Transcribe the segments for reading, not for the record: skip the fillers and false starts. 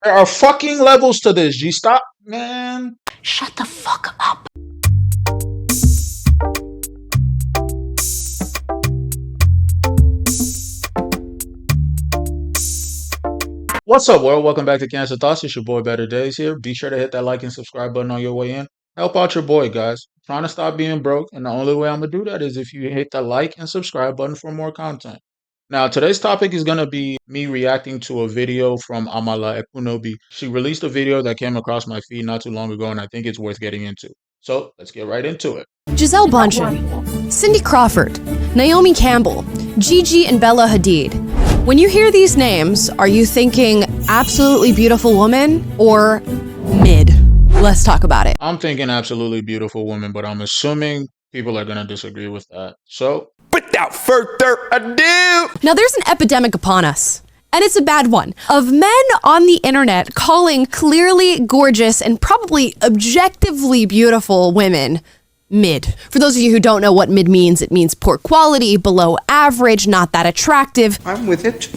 There are fucking levels to this. G, stop, man. Shut the fuck up. What's up, world? Welcome back to Cancer Thoughts. It's your boy Better Days here. Be sure to hit that like and subscribe button on your way in. Help out your boy, guys. I'm trying to stop being broke, and the only way I'm gonna do that is if you hit that like and subscribe button for more content. Now, today's topic is gonna be me reacting to a video from Amala Ekunobi. She released a video that came across my feed not too long ago, and I think it's worth getting into. So let's get right into it. Gisele Bündchen, Cindy Crawford, Naomi Campbell, Gigi and Bella Hadid. When you hear these names, are you thinking absolutely beautiful woman or mid? Let's talk about it. I'm thinking absolutely beautiful woman, but I'm assuming people are gonna disagree with that. So without further ado, now there's an epidemic upon us. And it's a bad one, of men on the internet calling clearly gorgeous and probably objectively beautiful women mid. For those of you who don't know what mid means, it means poor quality, below average, not that attractive. I'm with it.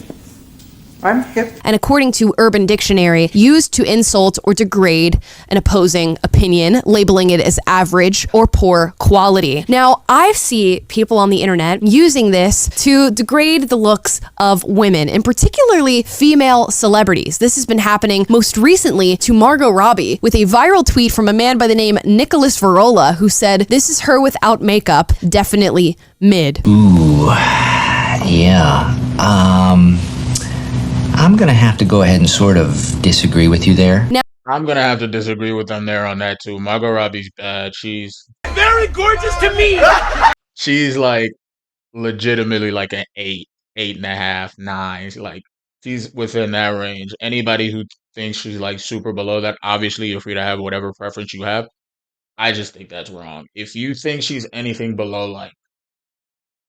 I'm hip. And according to Urban Dictionary, used to insult or degrade an opposing opinion, labeling it as average or poor quality. Now, I see people on the internet using this to degrade the looks of women, and particularly female celebrities. This has been happening most recently to Margot Robbie with a viral tweet from a man by the name Nicholas Varola, who said, "This is her without makeup, definitely mid." Ooh, yeah. I'm gonna have to go ahead and sort of disagree with you there. Now, I'm gonna have to disagree with them there on that too. Margot Robbie's bad. She's Very gorgeous to me. she's like legitimately like an 8.5, 9. She's within that range. Anybody who thinks she's like super below that, obviously you're free to have whatever preference you have. I just think that's wrong. If you think she's anything below like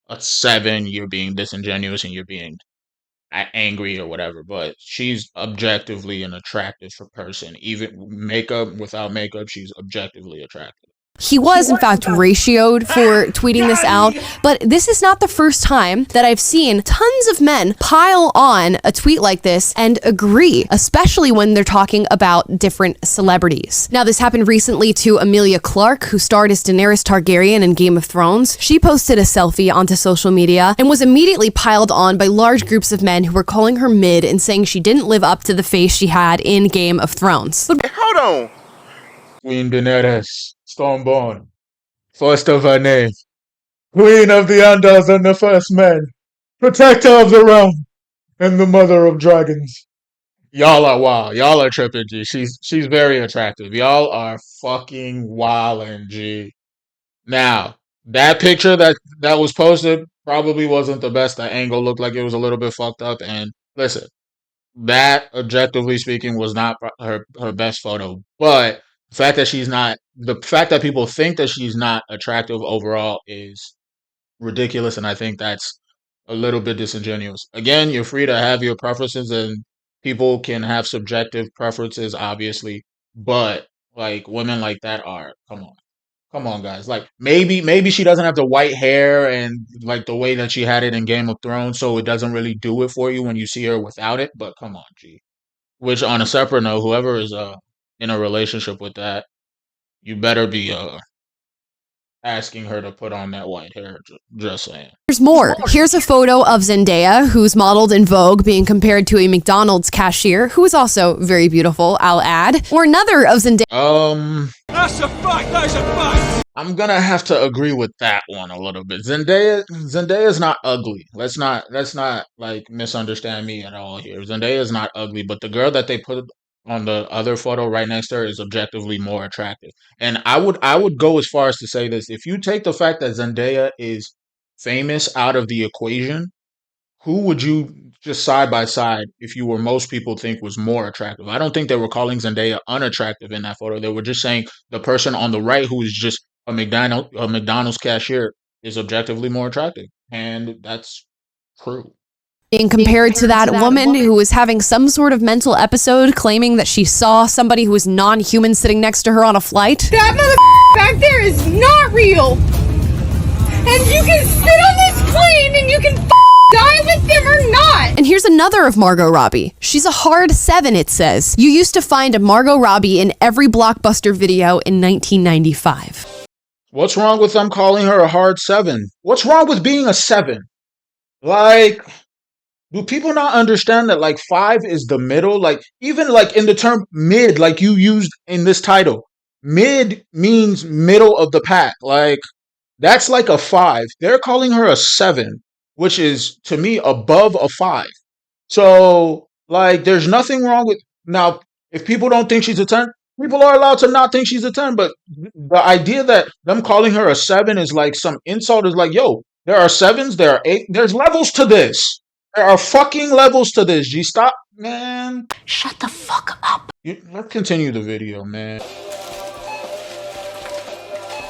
a 7, you're being disingenuous and you're being angry or whatever, but she's objectively an attractive person. Even makeup, without makeup, she's objectively attractive. he was, in fact, ratioed for tweeting this out, but this is not the first time that I've seen tons of men pile on a tweet like this and agree, especially when they're talking about different celebrities. Now, this happened recently to Emilia Clarke, who starred as Daenerys Targaryen in Game of Thrones. She posted a selfie onto social media and was immediately piled on by large groups of men who were calling her mid and saying she didn't live up to the face she had in Game of Thrones. Hold on. Queen Daenerys, Stormborn, first of her name, Queen of the Andals and the First Men, Protector of the Realm, and the Mother of Dragons. Y'all are wild. Y'all are tripping, G. She's very attractive. Y'all are fucking wildin', G. Now, that picture that was posted probably wasn't the best. The angle looked like it was a little bit fucked up. And listen, that, objectively speaking, was not her best photo. But the fact that people think that she's not attractive overall is ridiculous, and I think that's a little bit disingenuous. Again, you're free to have your preferences, and people can have subjective preferences, obviously, but like women like that are, come on, guys. Like maybe she doesn't have the white hair and like the way that she had it in Game of Thrones, so it doesn't really do it for you when you see her without it. But come on, G. Which, on a separate note, whoever is in a relationship with that, you better be asking her to put on that white hair. Just saying. There's more. Here's a photo of Zendaya, who's modeled in Vogue, being compared to a McDonald's cashier, who is also very beautiful, I'll add. Or another of Zendaya. That's a fact. That's a fact. I'm gonna have to agree with that one a little bit. Zendaya's not ugly. Let's not like misunderstand me at all here. Zendaya's not ugly, but the girl that they put on the other photo right next to her is objectively more attractive. And I would go as far as to say this: if you take the fact that Zendaya is famous out of the equation, who would you just side by side, if you were most people think was more attractive? I don't think they were calling Zendaya unattractive in that photo. They were just saying the person on the right, who is just a McDonald's cashier, is objectively more attractive, and that's true. Being compared to that woman who was having some sort of mental episode, claiming that she saw somebody who was non-human sitting next to her on a flight. That mother back there is not real. And you can sit on this plane and you can die with them or not. And here's another of Margot Robbie. She's a hard 7, it says. You used to find a Margot Robbie in every Blockbuster video in 1995. What's wrong with them calling her a hard 7? What's wrong with being a 7? Like, do people not understand that like 5 is the middle? Like, even like in the term mid, like you used in this title, mid means middle of the pack. Like, that's like a 5. They're calling her a 7, which is to me above a 5. So, like, there's nothing wrong with now. If people don't think she's a 10, people are allowed to not think she's a 10. But the idea that them calling her a 7 is like some insult is like, yo, there are 7s, there are 8. There's levels to this. There are fucking levels to this. G, stop, man. Shut the fuck up. Let's continue the video, man.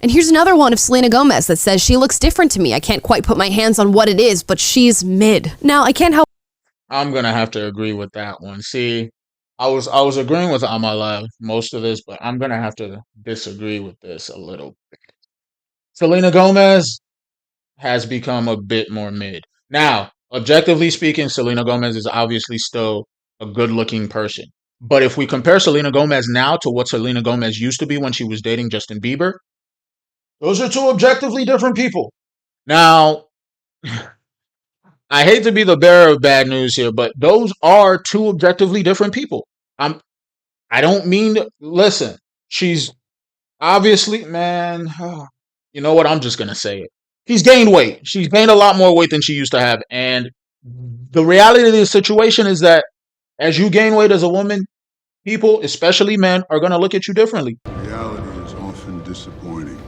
And here's another one of Selena Gomez that says she looks different to me. I can't quite put my hands on what it is, but she's mid. Now, I can't help. I'm gonna have to agree with that one. See, I was agreeing with Amala most of this, but I'm gonna have to disagree with this a little bit. Selena Gomez has become a bit more mid. Now, objectively speaking, Selena Gomez is obviously still a good-looking person. But if we compare Selena Gomez now to what Selena Gomez used to be when she was dating Justin Bieber, those are two objectively different people. Now, I hate to be the bearer of bad news here, but those are two objectively different people. I don't mean to, listen, she's obviously, man, you know what? I'm just going to say it. She's gained weight. She's gained a lot more weight than she used to have. And the reality of the situation is that as you gain weight as a woman, people, especially men, are going to look at you differently. Reality is often disappointing.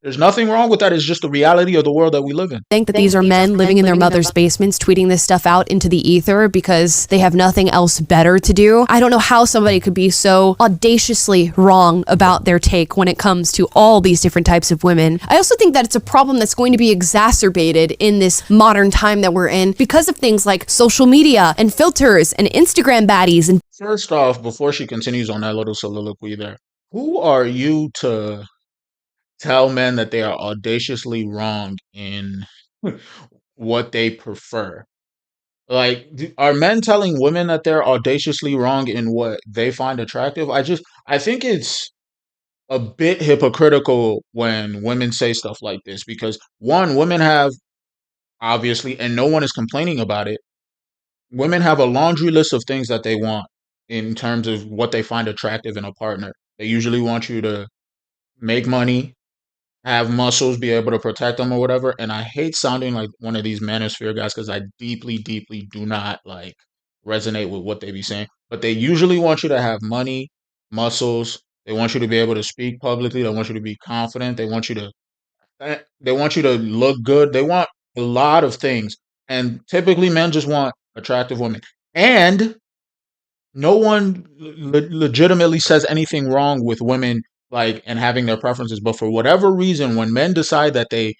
There's nothing wrong with that. It's just the reality of the world that we live in. Think that these are men living in their mother's basements, tweeting this stuff out into the ether because they have nothing else better to do. I don't know how somebody could be so audaciously wrong about their take when it comes to all these different types of women. I also think that it's a problem that's going to be exacerbated in this modern time that we're in because of things like social media and filters and Instagram baddies. And first off, before she continues on that little soliloquy there, who are you to tell men that they are audaciously wrong in what they prefer? Like, are men telling women that they're audaciously wrong in what they find attractive? I think it's a bit hypocritical when women say stuff like this because, one, women have, obviously, and no one is complaining about it, women have a laundry list of things that they want in terms of what they find attractive in a partner. They usually want you to make money, have muscles, be able to protect them or whatever. And I hate sounding like one of these manosphere guys because I deeply, deeply do not like resonate with what they be saying. But they usually want you to have money, muscles. They want you to be able to speak publicly. They want you to be confident. They want you to look good. They want a lot of things. And typically men just want attractive women. And no one legitimately says anything wrong with women like and having their preferences, but for whatever reason when men decide that they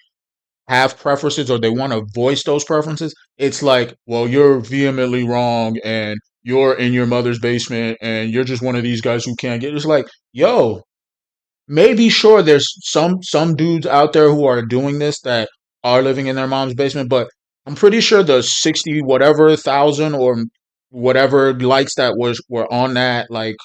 have preferences or they want to voice those preferences, it's like, well, you're vehemently wrong and you're in your mother's basement and you're just one of these guys who can't get. It's like, yo, maybe sure there's some dudes out there who are doing this that are living in their mom's basement, but I'm pretty sure the 60 whatever thousand or whatever likes that were on that like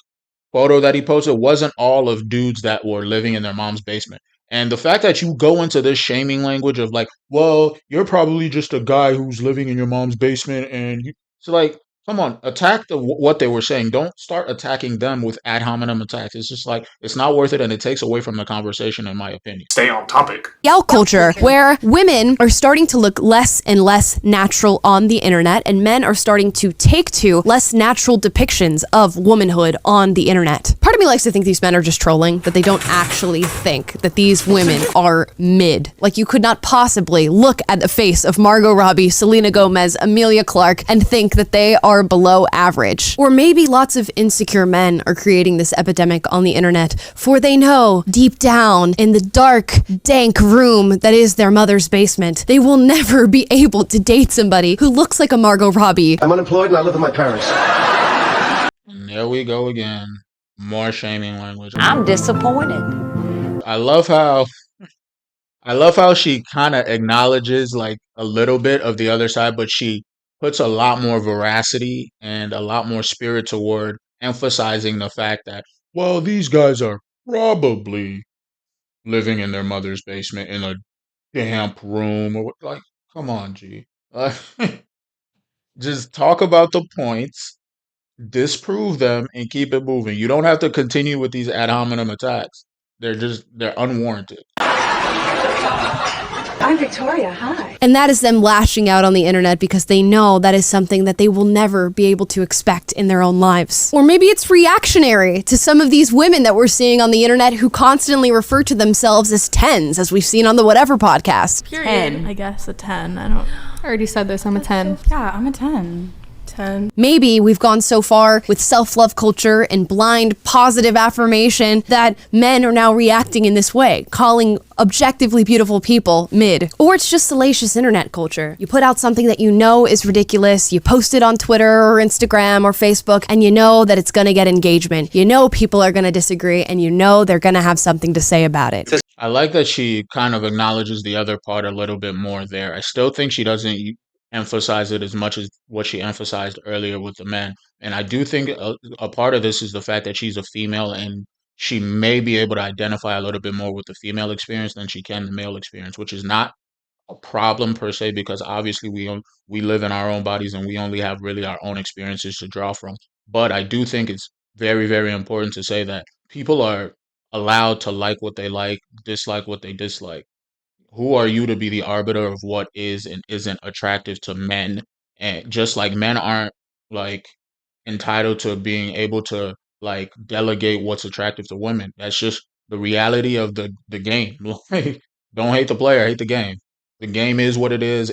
photo that he posted wasn't all of dudes that were living in their mom's basement. And the fact that you go into this shaming language of like, well, you're probably just a guy who's living in your mom's basement, and it's like, come on, attack what they were saying. Don't start attacking them with ad hominem attacks. It's just like it's not worth it, and it takes away from the conversation, in my opinion. Stay on topic. Gal culture, where women are starting to look less and less natural on the internet, and men are starting to take to less natural depictions of womanhood on the internet. Part of me likes to think these men are just trolling, that they don't actually think that these women are mid. Like, you could not possibly look at the face of Margot Robbie, Selena Gomez, Emilia Clarke, and think that they are below average. Or maybe lots of insecure men are creating this epidemic on the internet, for they know deep down in the dark, dank room that is their mother's basement, they will never be able to date somebody who looks like a Margot Robbie. I'm unemployed and I live with my parents. And there we go again. More shaming language. I'm disappointed. I love how I love how she kind of acknowledges like a little bit of the other side, but she puts a lot more veracity and a lot more spirit toward emphasizing the fact that, well, these guys are probably living in their mother's basement in a damp room or like, come on, G. Just talk about the points, disprove them, and keep it moving. You don't have to continue with these ad hominem attacks. They're unwarranted. I'm Victoria. Hi. And that is them lashing out on the internet because they know that is something that they will never be able to expect in their own lives. Or maybe it's reactionary to some of these women that we're seeing on the internet who constantly refer to themselves as tens, as we've seen on the Whatever podcast. Period. 10. I guess a 10. I already said this. I'm a 10. Yeah, I'm a 10. 10. Maybe we've gone so far with self-love culture and blind positive affirmation that men are now reacting in this way, calling objectively beautiful people mid. Or it's just salacious internet culture. You put out something that you know is ridiculous, you post it on Twitter or Instagram or Facebook, and you know that it's gonna get engagement. You know people are gonna disagree, and you know they're gonna have something to say about it. I like that she kind of acknowledges the other part a little bit more there. I still think she doesn't emphasize it as much as what she emphasized earlier with the men. And I do think a part of this is the fact that she's a female and she may be able to identify a little bit more with the female experience than she can the male experience, which is not a problem per se because obviously we live in our own bodies and we only have really our own experiences to draw from. But I do think it's very, very important to say that people are allowed to like what they like, dislike what they dislike. Who are you to be the arbiter of what is and isn't attractive to men? And just like men aren't like entitled to being able to like delegate what's attractive to women. That's just the reality of the game. Like, don't hate the player, hate the game. The game is what it is.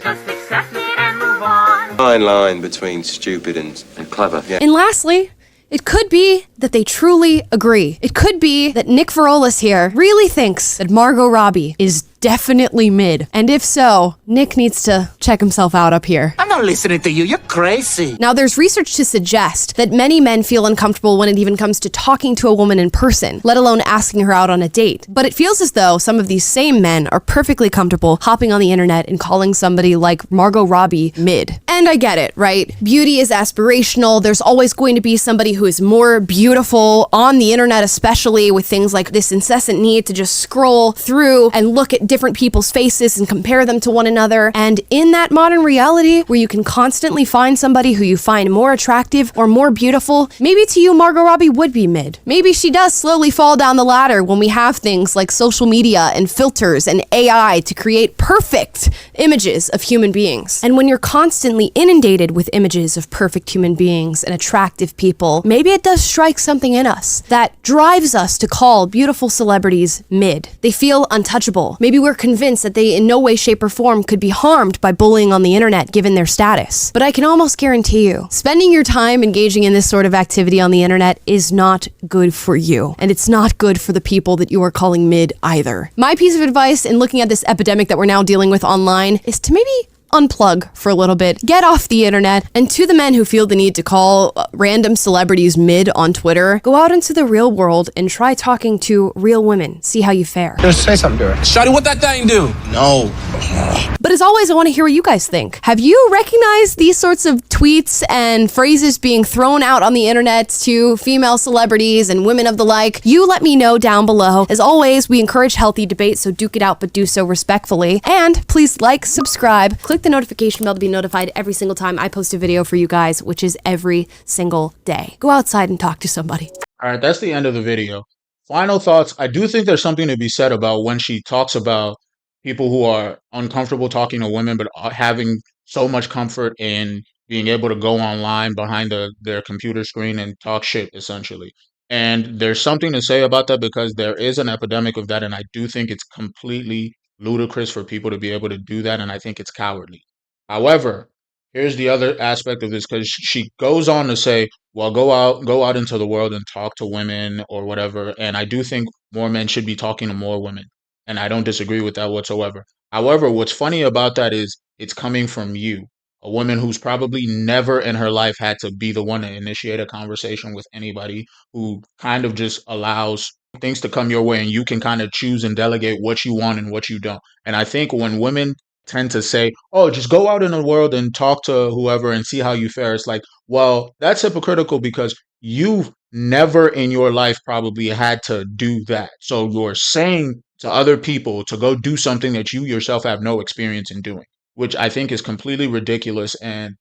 Fine line between stupid and clever. Yeah. And lastly, it could be that they truly agree. It could be that Nick Varolas here really thinks that Margot Robbie is definitely mid. And if so, Nick needs to check himself out up here. I'm not listening to you. You're crazy. Now, there's research to suggest that many men feel uncomfortable when it even comes to talking to a woman in person, let alone asking her out on a date. But it feels as though some of these same men are perfectly comfortable hopping on the internet and calling somebody like Margot Robbie mid. And I get it, right? Beauty is aspirational. There's always going to be somebody who is more beautiful on the internet, especially with things like this incessant need to just scroll through and look at different people's faces and compare them to one another. And in that modern reality where you can constantly find somebody who you find more attractive or more beautiful, maybe to you Margot Robbie would be mid. Maybe she does slowly fall down the ladder when we have things like social media and filters and AI to create perfect images of human beings. And when you're constantly inundated with images of perfect human beings and attractive people, maybe it does strike something in us that drives us to call beautiful celebrities mid. They feel untouchable. Maybe we're convinced that they in no way, shape, or form could be harmed by bullying on the internet given their status. But I can almost guarantee you, spending your time engaging in this sort of activity on the internet is not good for you. And it's not good for the people that you are calling mid either. My piece of advice in looking at this epidemic that we're now dealing with online is to maybe unplug for a little bit, get off the internet, and to the men who feel the need to call random celebrities mid on Twitter, go out into the real world and try talking to real women. See how you fare. Just say something to her. Shawty, what that thing do? No. But as always, I want to hear what you guys think. Have you recognized these sorts of tweets and phrases being thrown out on the internet to female celebrities and women of the like? You let me know down below. As always, we encourage healthy debate, so duke it out, but do so respectfully. And please like, subscribe, click the notification bell to be notified every single time I post a video for you guys, which is every single day. Go outside and talk to somebody. All right, that's the end of the video. Final thoughts. I do think there's something to be said about when she talks about people who are uncomfortable talking to women, but are having so much comfort in being able to go online behind their computer screen and talk shit, essentially. And there's something to say about that because there is an epidemic of that, and I do think it's completely ludicrous for people to be able to do that, and I think it's cowardly. However, here's the other aspect of this, because she goes on to say, well, go out into the world and talk to women or whatever, and I do think more men should be talking to more women, and I don't disagree with that whatsoever. However, what's funny about that is it's coming from you, a woman who's probably never in her life had to be the one to initiate a conversation with anybody, who kind of just allows things to come your way, and you can kind of choose and delegate what you want and what you don't. And I think when women tend to say, "Oh, just go out in the world and talk to whoever and see how you fare," it's like, well, that's hypocritical because you've never in your life probably had to do that. So you're saying to other people to go do something that you yourself have no experience in doing, which I think is completely ridiculous. And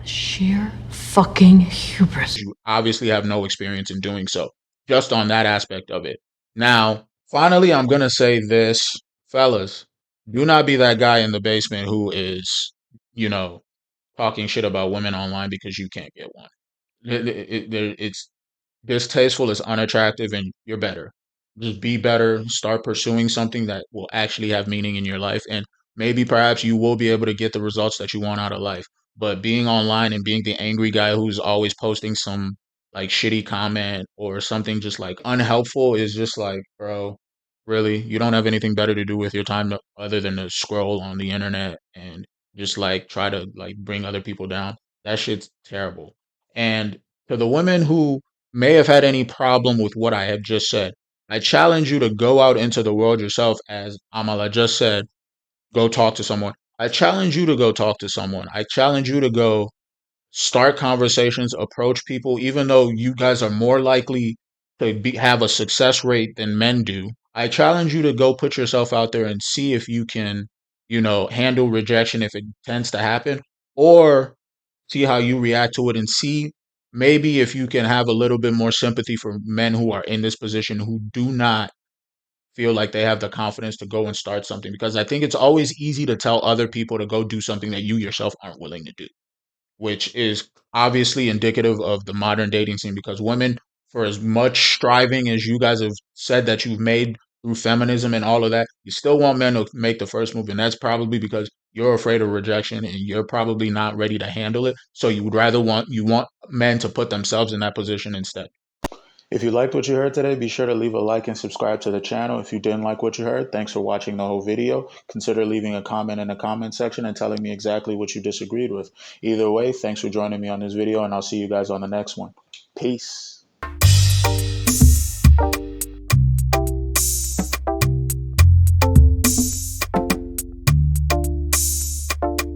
Sheer fucking hubris. you obviously have no experience in doing so, just on that aspect of it. Now, finally, I'm going to say this, fellas, do not be that guy in the basement who is, you know, talking shit about women online because you can't get one. It's distasteful, it's unattractive, and you're better. Just be better. Start pursuing something that will actually have meaning in your life. And maybe perhaps you will be able to get the results that you want out of life. But being online and being the angry guy who's always posting some like shitty comment or something just like unhelpful is just like, bro, really? You don't have anything better to do with your time other than to scroll on the internet and just like try to like bring other people down. That shit's terrible. And to the women who may have had any problem with what I have just said, I challenge you to go out into the world yourself, as Amala just said, go talk to someone. I challenge you to go talk to someone. I challenge you to go start conversations, approach people, even though you guys are more likely to have a success rate than men do. I challenge you to go put yourself out there and see if you can, handle rejection if it tends to happen, or see how you react to it and see maybe if you can have a little bit more sympathy for men who are in this position who do not feel like they have the confidence to go and start something, because I think it's always easy to tell other people to go do something that you yourself aren't willing to do, which is obviously indicative of the modern dating scene, because women, for as much striving as you guys have said that you've made through feminism and all of that, you still want men to make the first move. And that's probably because you're afraid of rejection and you're probably not ready to handle it. So you want men to put themselves in that position instead. If you liked what you heard today, be sure to leave a like and subscribe to the channel. If you didn't like what you heard, thanks for watching the whole video. Consider leaving a comment in the comment section and telling me exactly what you disagreed with. Either way, thanks for joining me on this video, and I'll see you guys on the next one. Peace.